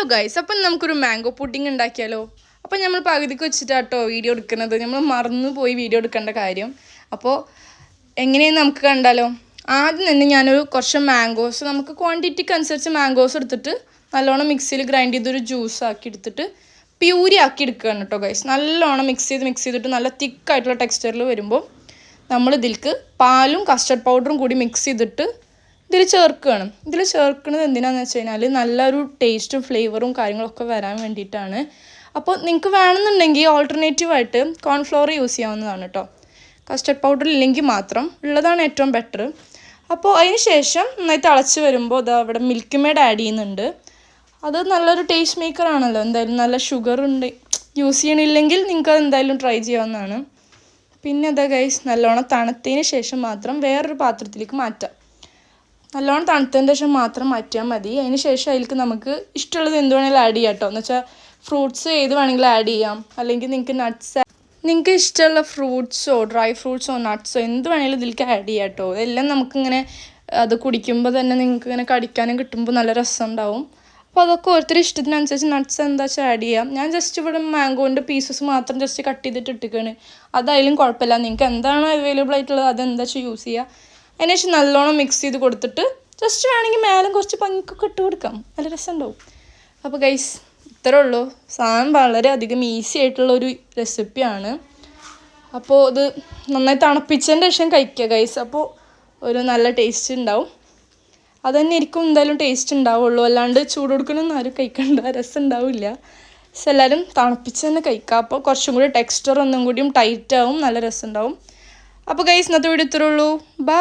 Hello guys, അപ്പം നമുക്കൊരു mango pudding ഉണ്ടാക്കിയാലോ. അപ്പം നമ്മൾ പകുതിക്ക് വെച്ചിട്ടാട്ടോ വീഡിയോ എടുക്കുന്നത്. നമ്മൾ മറന്നു പോയി വീഡിയോ എടുക്കേണ്ട കാര്യം. അപ്പോൾ എങ്ങനെയെന്ന് നമുക്ക് കണ്ടാലോ. ആദ്യം തന്നെ ഞാനൊരു കുറച്ച് മാംഗോസ്, നമുക്ക് ക്വാണ്ടിറ്റിക്ക് അനുസരിച്ച് മാംഗോസ് എടുത്തിട്ട് നല്ലോണം മിക്സിയിൽ ഗ്രൈൻഡ് ചെയ്തൊരു ജ്യൂസ് ആക്കി എടുത്തിട്ട് പ്യൂരി ആക്കി എടുക്കുകയാണ് കേട്ടോ ഗൈസ്. നല്ലോണം മിക്സ് ചെയ്തിട്ട് നല്ല തിക്കായിട്ടുള്ള ടെക്സ്ചറിൽ വരുമ്പോൾ നമ്മൾ ഇതിലേക്ക് പാലും കസ്റ്റർഡ് പൗഡറും കൂടി മിക്സ് ചെയ്തിട്ട് ഇതിൽ ചേർക്കുകയാണ്. ഇതിൽ ചേർക്കുന്നത് എന്തിനാണെന്ന് വെച്ച് കഴിഞ്ഞാൽ നല്ലൊരു ടേസ്റ്റും ഫ്ലേവറും കാര്യങ്ങളൊക്കെ വരാൻ വേണ്ടിയിട്ടാണ്. അപ്പോൾ നിങ്ങൾക്ക് വേണമെന്നുണ്ടെങ്കിൽ ഓൾട്ടർനേറ്റീവായിട്ട് കോൺഫ്ലവർ യൂസ് ചെയ്യാവുന്നതാണ് കേട്ടോ. കസ്റ്റർഡ് പൗഡർ ഇല്ലെങ്കിൽ മാത്രം ഉള്ളതാണ് ഏറ്റവും ബെറ്റർ. അപ്പോൾ അതിന് ശേഷം നന്നായി തിളച്ച് വരുമ്പോൾ ഇതാ അവിടെ മിൽക്ക് മെയ്ഡ് ആഡ് ചെയ്യുന്നുണ്ട്. അത് നല്ലൊരു ടേസ്റ്റ് മേക്കറാണല്ലോ. എന്തായാലും നല്ല ഷുഗർ ഉണ്ട്, യൂസ് ചെയ്യണില്ലെങ്കിൽ നിങ്ങൾക്ക് അത് എന്തായാലും ട്രൈ ചെയ്യാവുന്നതാണ്. പിന്നെ അതാ ഗൈസ്, നല്ലോണം തണുത്തതിന് ശേഷം മാത്രം വേറൊരു പാത്രത്തിലേക്ക് മാറ്റാം. നല്ലോണം തണുത്തതിന് ശേഷം മാത്രം മാറ്റിയാൽ മതി. അതിന് ശേഷം അതിലേക്ക് നമുക്ക് ഇഷ്ടമുള്ളത് എന്ത് വേണമെങ്കിലും ആഡ് ചെയ്യാം കേട്ടോ. എന്ന് വെച്ചാൽ ഫ്രൂട്ട്സ് ഏത് വേണമെങ്കിലും ആഡ് ചെയ്യാം. അല്ലെങ്കിൽ നിങ്ങൾക്ക് നട്ട്സ്, നിങ്ങൾക്ക് ഇഷ്ടമുള്ള ഫ്രൂട്ട്സോ ഡ്രൈ ഫ്രൂട്ട്സോ നട്ട്സോ എന്ത് വേണമെങ്കിലും ഇതിലേക്ക് ആഡ് ചെയ്യാം കേട്ടോ. എല്ലാം നമുക്കിങ്ങനെ അത് കുടിക്കുമ്പോൾ തന്നെ നിങ്ങൾക്ക് ഇങ്ങനെ കടിക്കാനും കിട്ടുമ്പോൾ നല്ല രസം ഉണ്ടാവും. അപ്പോൾ അതൊക്കെ ഓരോരുത്തർ ഇഷ്ടത്തിനനുസരിച്ച് നട്ട്സ് എന്താ വെച്ചാൽ ആഡ് ചെയ്യാം. ഞാൻ ജസ്റ്റ് ഇവിടെ മാംഗോൻ്റെ പീസസ് മാത്രം ജസ്റ്റ് കട്ട് ചെയ്തിട്ട് ഇട്ടിരിക്കുകയാണ്. അതായാലും കുഴപ്പമില്ല. നിങ്ങൾക്ക് എന്താണ് അവൈലബിൾ ആയിട്ടുള്ളത് അതെന്താ വെച്ചാൽ യൂസ് ചെയ്യുക. അതിനുശേഷം നല്ലോണം മിക്സ് ചെയ്ത് കൊടുത്തിട്ട് ജസ്റ്റ് വേണമെങ്കിൽ മേലെ കുറച്ച് പങ്ങിക്കൊക്കെ ഇട്ട് കൊടുക്കാം. നല്ല രസം ഉണ്ടാവും. അപ്പോൾ ഗൈസ് ഇത്രേ ഉള്ളൂ. സാധനം വളരെയധികം ഈസി ആയിട്ടുള്ളൊരു റെസിപ്പിയാണ്. അപ്പോൾ ഇത് നന്നായി തണുപ്പിച്ചതിൻ്റെ ശേഷം കഴിക്കുക ഗൈസ്. അപ്പോൾ ഒരു നല്ല ടേസ്റ്റ് ഉണ്ടാവും. അത് തന്നെ ആയിരിക്കും എന്തായാലും ടേസ്റ്റ് ഉണ്ടാവുള്ളൂ. അല്ലാണ്ട് ചൂട് കൊടുക്കണമെന്ന് ആരും കഴിക്കണ്ട, രസം ഉണ്ടാവില്ല. പക്ഷെ എല്ലാവരും തണുപ്പിച്ച് തന്നെ കഴിക്കുക. അപ്പോൾ കുറച്ചും കൂടി ടെക്സ്ചർ ഒന്നും കൂടിയും ടൈറ്റ് ആവും, നല്ല രസം ഉണ്ടാവും. അപ്പോൾ ഗൈസ് ഇന്നത്തെ വീഡിയോ ഇത്രേ ഉള്ളൂ. ബൈ.